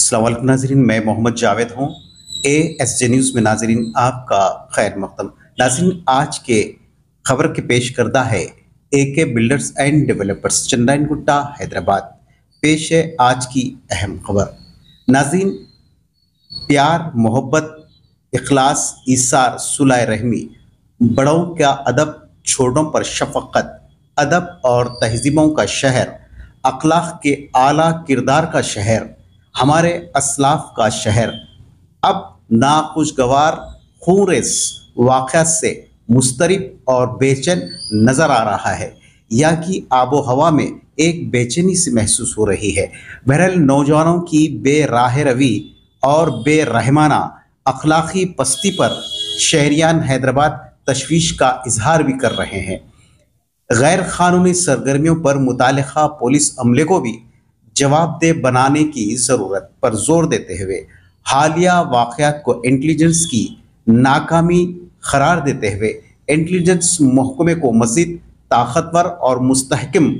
अस्सलाम वालेकुम नाज़रीन, मैं मोहम्मद जावेद हूँ। ASJ न्यूज़ में नाज़रीन आपका खैर मक़दम। नाज़रीन आज के खबर के पेश करदा है AK builders and developers Chandrayangutta Hyderabad. पेश है आज की अहम खबर। नाज़रीन, प्यार, मोहब्बत, इखलास, ईसार, सुलह रहमी, बड़ों का अदब, छोटों पर शफ़क़त, अदब और तहज़ीबों का शहर, अखलाक के आला किरदार का शहर, हमारे असलाफ का शहर अब नाखुशगवार खूरेस वाक़यात से मुस्तरिब और बेचैन नज़र आ रहा है। यहाँ की आबो हवा में एक बेचैनी सी महसूस हो रही है। बहरहाल नौजवानों की बेराह रवी और बेरहमाना अखलाकी पस्ती पर शहरियान हैदराबाद तशवीश का इजहार भी कर रहे हैं। गैर कानूनी सरगर्मियों पर मुतालिका पुलिस अमले को भी जवाबदेह बनाने की ज़रूरत पर जोर देते हुए हालिया वाक़यात को इंटेलिजेंस की नाकामी करार देते हुए इंटेलिजेंस महकमे को मज़ीद ताकतवर और मुस्तहकम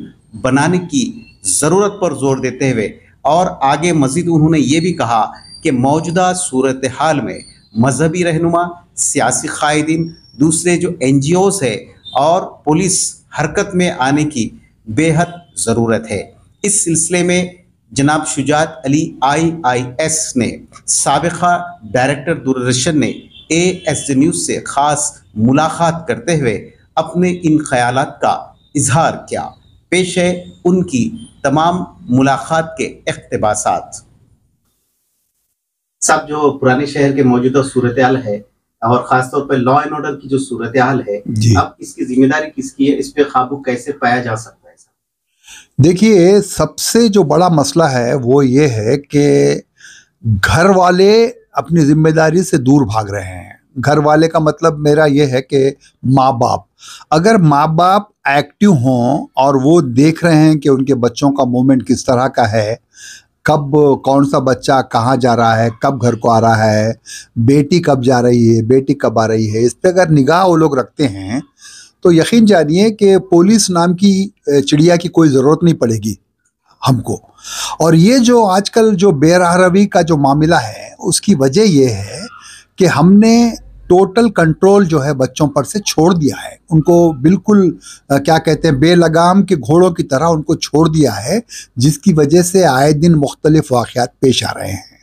बनाने की ज़रूरत पर जोर देते हुए और आगे मज़ीद उन्होंने ये भी कहा कि मौजूदा सूरत हाल में मजहबी रहनुमा, सियासी कायदीन, दूसरे जो NGOs है और पुलिस हरकत में आने की बेहद ज़रूरत है। इस सिलसिले में जनाब शुजात अली IIS ने साबिका डायरेक्टर दूरदर्शन ने ASJ न्यूज़ से ख़ास मुलाकात करते हुए अपने इन ख्यालात का इजहार किया। पेश है उनकी तमाम मुलाकात के इक़्तिबासात। साहब, जो पुराने शहर के मौजूदा सूरत हाल है और ख़ासतौर पर लॉ एंड ऑर्डर की जो सूरत हाल है, अब इसकी जिम्मेदारी किसकी है? इस पे काबू कैसे पाया जा सकता है? देखिए, सबसे जो बड़ा मसला है वो ये है कि घर वाले अपनी जिम्मेदारी से दूर भाग रहे हैं। घर वाले का मतलब मेरा ये है कि माँ बाप, अगर माँ बाप एक्टिव हों और वो देख रहे हैं कि उनके बच्चों का मूवमेंट किस तरह का है, कब कौन सा बच्चा कहाँ जा रहा है, कब घर को आ रहा है, बेटी कब जा रही है, बेटी कब आ रही है, इस पर अगर निगाह वो लोग रखते हैं तो यकीन जानिए कि पुलिस नाम की चिड़िया की कोई ज़रूरत नहीं पड़ेगी हमको। और ये जो आजकल जो बेराहरवी का जो मामला है उसकी वजह ये है कि हमने टोटल कंट्रोल जो है बच्चों पर से छोड़ दिया है। उनको बिल्कुल क्या कहते हैं, बेलगाम के घोड़ों की तरह उनको छोड़ दिया है, जिसकी वजह से आए दिन मुख्तलिफ वाक़यात पेश आ रहे हैं।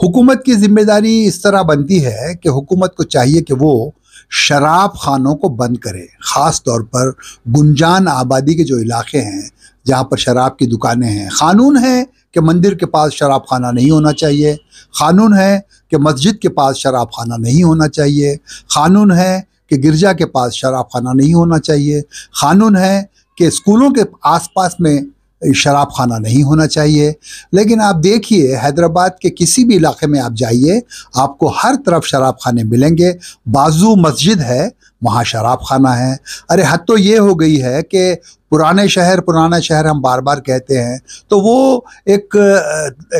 हुकूमत की जिम्मेदारी इस तरह बनती है कि हुकूमत को चाहिए कि वो शराब खानों को बंद करे, ख़ास तौर पर गुंजान आबादी के जो इलाके हैं जहाँ पर शराब की दुकानें हैं। क़ानून है कि मंदिर के पास शराब खाना नहीं होना चाहिए, क़ानून है कि मस्जिद के पास शराब खाना नहीं होना चाहिए, क़ानून है कि गिरजा के पास शराब खाना नहीं होना चाहिए, क़ानून है कि स्कूलों के आसपास में शराब खाना नहीं होना चाहिए। लेकिन आप देखिए, हैदराबाद के किसी भी इलाके में आप जाइए, आपको हर तरफ शराब खाने मिलेंगे। बाजू मस्जिद है, वहाँ शराब खाना है। अरे हद तो ये हो गई है कि पुराना शहर हम बार बार कहते हैं, तो वो एक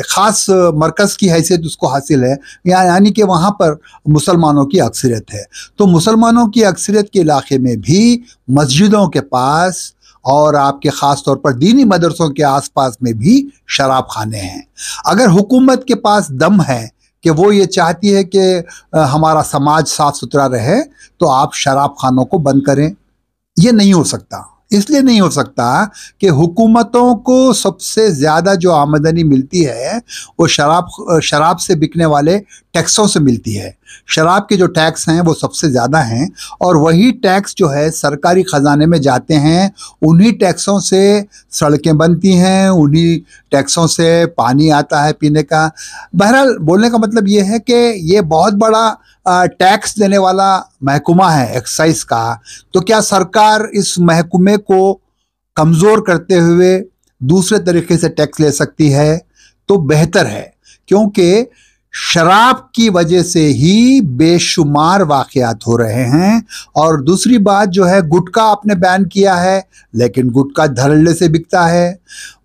ख़ास मरकज़ की हैसियत उसको हासिल है, यानी कि वहाँ पर मुसलमानों की अक्सरियत है। तो मुसलमानों की अक्सरियत के इलाके में भी मस्जिदों के पास और आपके ख़ास तौर पर दीनी मदरसों के आसपास में भी शराब खाने हैं। अगर हुकूमत के पास दम है कि वो ये चाहती है कि हमारा समाज साफ़ सुथरा रहे, तो आप शराब खानों को बंद करें। ये नहीं हो सकता। इसलिए नहीं हो सकता कि हुकूमतों को सबसे ज़्यादा जो आमदनी मिलती है वो शराब से बिकने वाले टैक्सों से मिलती है। शराब के जो टैक्स हैं वो सबसे ज़्यादा हैं और वही टैक्स जो है सरकारी ख़जाने में जाते हैं। उन्हीं टैक्सों से सड़कें बनती हैं, उन्हीं टैक्सों से पानी आता है पीने का। बहरहाल बोलने का मतलब ये है कि ये बहुत बड़ा टैक्स देने वाला महकमा है एक्साइज का। तो क्या सरकार इस महकमे को कमज़ोर करते हुए दूसरे तरीके से टैक्स ले सकती है? तो बेहतर है, क्योंकि शराब की वजह से ही बेशुमार वाक़यात हो रहे हैं। और दूसरी बात जो है, गुटखा आपने बैन किया है, लेकिन गुटखा धड़ल्ले से बिकता है।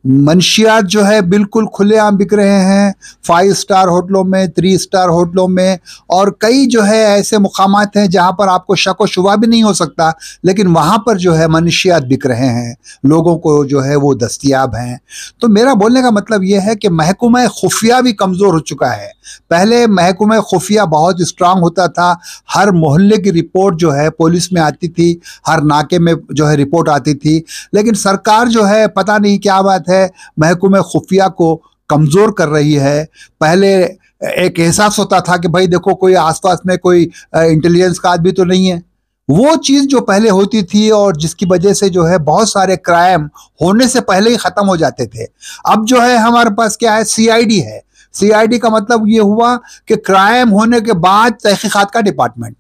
मंशियात जो है बिल्कुल खुलेआम बिक रहे हैं, 5 स्टार होटलों में, 3 स्टार होटलों में, और कई जो है ऐसे मुकामात हैं जहां पर आपको शक व शुबा भी नहीं हो सकता, लेकिन वहां पर जो है मंशियात बिक रहे हैं, लोगों को जो है वो दस्तयाब हैं। तो मेरा बोलने का मतलब ये है कि महकमा खुफिया भी कमज़ोर हो चुका है। पहले महकमा खुफिया बहुत स्ट्रांग होता था, हर मोहल्ले की रिपोर्ट जो है पुलिस में आती थी, हर नाके में जो है रिपोर्ट आती थी, लेकिन सरकार जो है पता नहीं क्या बात है महकमा खुफिया को कमज़ोर कर रही है। पहले एक एहसास होता था कि भाई देखो कोई आसपास में कोई इंटेलिजेंस का आदमी तो नहीं है, वो चीज़ जो पहले होती थी और जिसकी वजह से जो है बहुत सारे क्राइम होने से पहले ही ख़त्म हो जाते थे। अब जो है हमारे पास क्या है, सीआईडी है। सीआईडी का मतलब ये हुआ कि क्राइम होने के बाद तहकीकात का डिपार्टमेंट।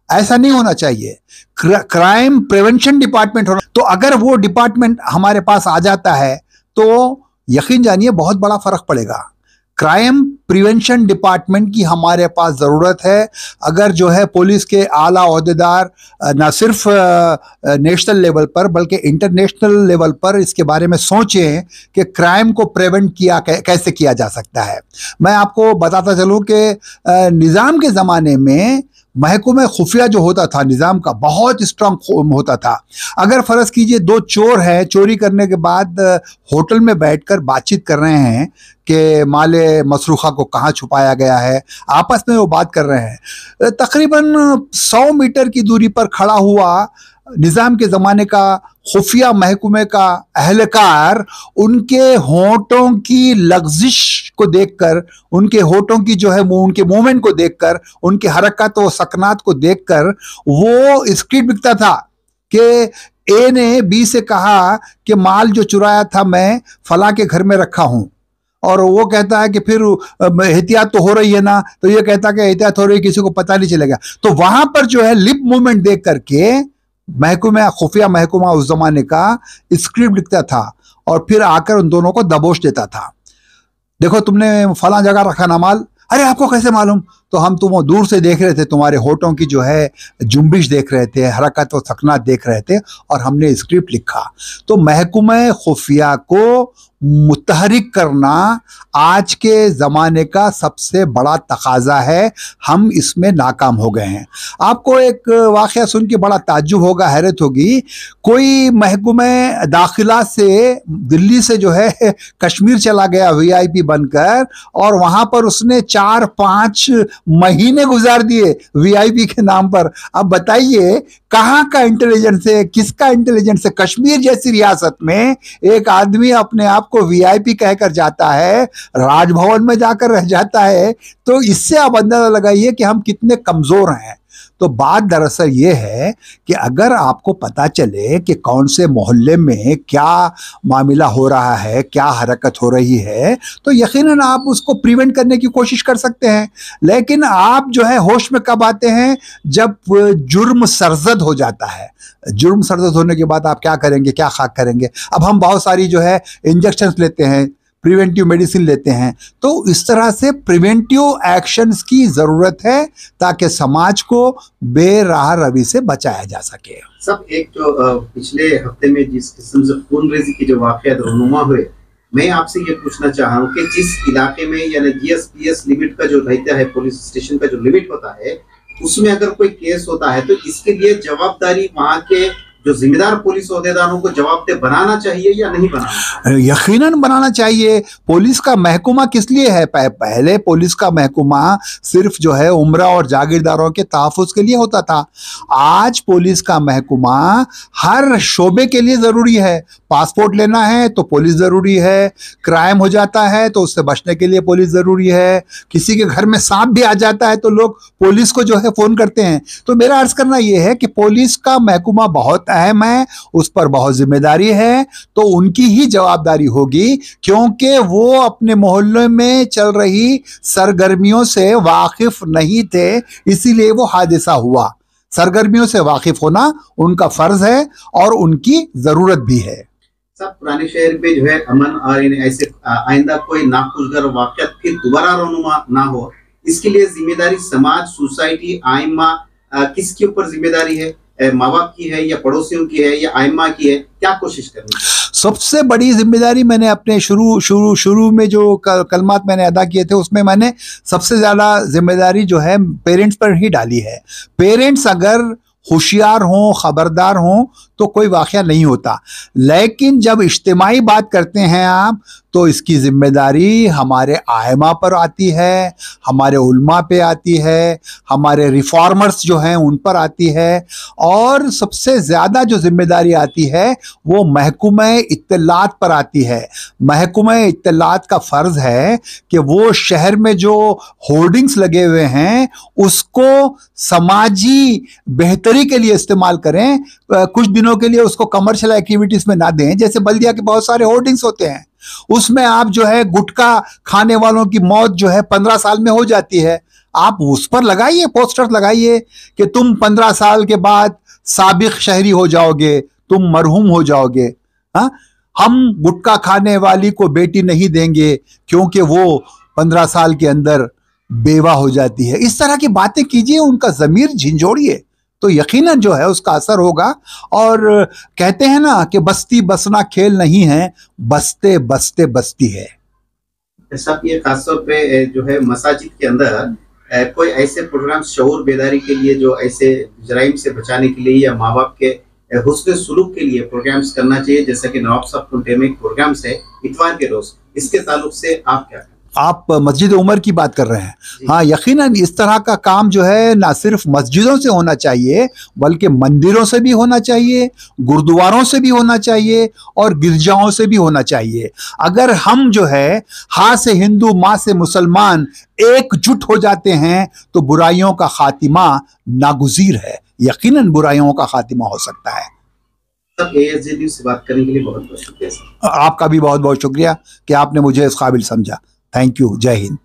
ऐसा नहीं होना चाहिए, क्राइम प्रिवेंशन डिपार्टमेंट होना। तो अगर वो डिपार्टमेंट हमारे पास आ जाता है तो यकीन जानिए बहुत बड़ा फर्क पड़ेगा। क्राइम प्रिवेंशन डिपार्टमेंट की हमारे पास ज़रूरत है। अगर जो है पुलिस के आला ओहदेदार न सिर्फ नेशनल लेवल पर बल्कि इंटरनेशनल लेवल पर इसके बारे में सोचें कि क्राइम को प्रिवेंट किया कैसे किया जा सकता है। मैं आपको बताता चलूँ कि निज़ाम के ज़माने में महकमा खुफिया जो होता था निज़ाम का बहुत स्ट्रांग होता था। अगर फ़र्ज़ कीजिए दो चोर हैं, चोरी करने के बाद होटल में बैठकर बातचीत कर रहे हैं कि माले मसरूखा को कहाँ छुपाया गया है, आपस में वो बात कर रहे हैं। तकरीबन 100 मीटर की दूरी पर खड़ा हुआ निज़ाम के ज़माने का खुफिया महकमे का अहलकार उनके होंठों की लग़ज़िश को देखकर, उनके होंठों की जो है उनके मूवमेंट को देखकर, उनके हरकत व सकनात को देखकर वो स्क्रिप्ट लिखता था कि ए ने बी से कहा कि माल जो चुराया था मैं फला के घर में रखा हूँ, और वो कहता है कि फिर एहतियात तो हो रही है ना, तो ये कहता है कि एहतियात हो रही है, किसी को पता नहीं चलेगा। तो वहां पर जो है लिप मूवमेंट देख करके महकमा खुफिया महकमा उस जमाने का स्क्रिप्ट लिखता था और फिर आकर उन दोनों को दबोच देता था। देखो तुमने फला जगह रखा ना माल, अरे आपको कैसे मालूम? तो हम तुम दूर से देख रहे थे, तुम्हारे होठों की जो है जुम्बिश देख रहे थे, हरकत व सकनात देख रहे थे, और हमने स्क्रिप्ट लिखा। तो महकमा खुफिया को मुतहरिक करना आज के ज़माने का सबसे बड़ा तकाजा है। हम इसमें नाकाम हो गए हैं। आपको एक वाक़या सुन के बड़ा ताज्जुब होगा, हैरत होगी। कोई महकमा दाखिला से दिल्ली से जो है कश्मीर चला गया वीआईपी बनकर, और वहाँ पर उसने 4-5 महीने गुजार दिए वीआईपी के नाम पर। अब बताइए कहाँ का इंटेलिजेंस है, किसका इंटेलिजेंस है? कश्मीर जैसी रियासत में एक आदमी अपने आप को वीआईपी कहकर जाता है, राजभवन में जाकर रह जाता है। तो इससे आप अंदाजा लगाइए कि हम कितने कमजोर हैं। तो बात दरअसल ये है कि अगर आपको पता चले कि कौन से मोहल्ले में क्या मामला हो रहा है, क्या हरकत हो रही है, तो यकीनन आप उसको प्रिवेंट करने की कोशिश कर सकते हैं। लेकिन आप जो है होश में कब आते हैं? जब जुर्म सरजद हो जाता है। जुर्म सरजद होने के बाद आप क्या करेंगे, क्या खाक करेंगे? अब हम बहुत सारी जो है इंजेक्शंस लेते हैं, प्रिवेंटिव मेडिसिन लेते हैं। तो इस तरह से प्रिवेंटिव एक्शंस की ज़रूरत है ताकि समाज को बेराह रवी से बचाया जा सके। सब एक जो पिछले हफ्ते में जिस किस्म से खूनरेज़ी की जो वाक़यात रूनुमा हुए, मैं आपसे ये पूछना चाह रहा हूँ कि जिस इलाके में यानी जीएसपीएस लिमिट का जो रहता है, पुलिस स्टेशन का जो लिमिट होता है, उसमें अगर कोई केस होता है तो इसके लिए जवाबदारी वहाँ के जो जिम्मेदार पुलिस ओहदेदारों को जवाबदेह बनाना चाहिए या नहीं बनाना? यकीनन बनाना चाहिए। पुलिस का महकमा किस लिए है? पहले पुलिस का महकमा सिर्फ जो है उम्रा और जागीरदारों के तहफ़्फ़ुज़ के लिए होता था। आज पुलिस का महकमा हर शोबे के लिए ज़रूरी है। पासपोर्ट लेना है तो पुलिस ज़रूरी है, क्राइम हो जाता है तो उससे बचने के लिए पुलिस ज़रूरी है, किसी के घर में सांप भी आ जाता है तो लोग पुलिस को जो है फ़ोन करते हैं। तो मेरा अर्ज़ करना ये है कि पुलिस का महकमा बहुत अहम है, उस पर बहुत जिम्मेदारी है, तो उनकी ही जवाबदारी होगी, क्योंकि वो अपने मोहल्ले में चल रही सरगर्मियों से वाकिफ नहीं थे, इसीलिए वो हादसा हुआ। सरगर्मियों से वाकिफ होना उनका फर्ज है और उनकी जरूरत भी है। सब पुराने शहर पे जो है अमन और ऐसे आइंदा कोई नाखुशगवार वाक़यात फिर दोबारा रोनुमा ना हो, इसके लिए जिम्मेदारी समाज, सोसाइटी, आइम्मा किसके ऊपर जिम्मेदारी है? माँ बाप की है या पड़ोसियों की है या आइम्मा की है? क्या कोशिश करनी है? सबसे बड़ी जिम्मेदारी मैंने अपने शुरू में जो कलमात मैंने अदा किए थे उसमें मैंने सबसे ज़्यादा जिम्मेदारी जो है पेरेंट्स पर ही डाली है। पेरेंट्स अगर होशियार हों, खबरदार हों तो कोई वाक़या नहीं होता। लेकिन जब इज्तिमाई बात करते हैं आप तो इसकी जिम्मेदारी हमारे आइमा पर आती है, हमारे उल्मा पे आती है, हमारे रिफॉर्मर्स जो हैं उन पर आती है, और सबसे ज़्यादा जो जिम्मेदारी आती है वो महकमा इत्तलात पर आती है। महकमा इत्तलात का फ़र्ज़ है कि वो शहर में जो होर्डिंग्स लगे हुए हैं उसको समाजी बेहतरी के लिए इस्तेमाल करें, कुछ दिनों के लिए उसको कमर्शियल एक्टिविटीज़ में ना दें। जैसे बल्दिया के बहुत सारे होर्डिंग्स होते हैं, उसमें आप जो है गुटखा खाने वालों की मौत जो है 15 साल में हो जाती है, आप उस पर लगाइए, पोस्टर लगाइए कि तुम 15 साल के बाद साबिक शहरी हो जाओगे, तुम मरहूम हो जाओगे। हाँ, हम गुटखा खाने वाली को बेटी नहीं देंगे क्योंकि वो 15 साल के अंदर बेवा हो जाती है। इस तरह की बातें कीजिए, उनका ज़मीर झंझोड़िए, तो यकीनन जो है उसका असर होगा। और कहते हैं ना कि बस्ती बसना खेल नहीं है, बसते बसते बस्ती है। साहब, ये खासतौर पे जो है मसाजिद के अंदर कोई ऐसे प्रोग्राम शऊर बेदारी के लिए जो ऐसे जराइम से बचाने के लिए या माँ बाप के हुस्न सुलूक के लिए प्रोग्राम्स करना चाहिए, जैसा कि नवाब साहब कुंटे में प्रोग्राम्स है इतवार के रोज, इसके ताल्लुक से आप क्या? आप मस्जिद उमर की बात कर रहे हैं? हाँ, यकीनन इस तरह का काम जो है ना सिर्फ मस्जिदों से होना चाहिए बल्कि मंदिरों से भी होना चाहिए, गुरुद्वारों से भी होना चाहिए और गिरजाओं से भी होना चाहिए। अगर हम जो है हाँ से हिंदू माँ से मुसलमान एकजुट हो जाते हैं तो बुराइयों का खातिमा नागुज़ीर है, यकीनन बुराइयों का खातिमा हो सकता है। ASJ न्यूज़ से बात करने के लिए बहुत बहुत शुक्रिया। आपका भी बहुत बहुत शुक्रिया कि आपने मुझे इस काबिल समझा। Thank you. जय हिंद।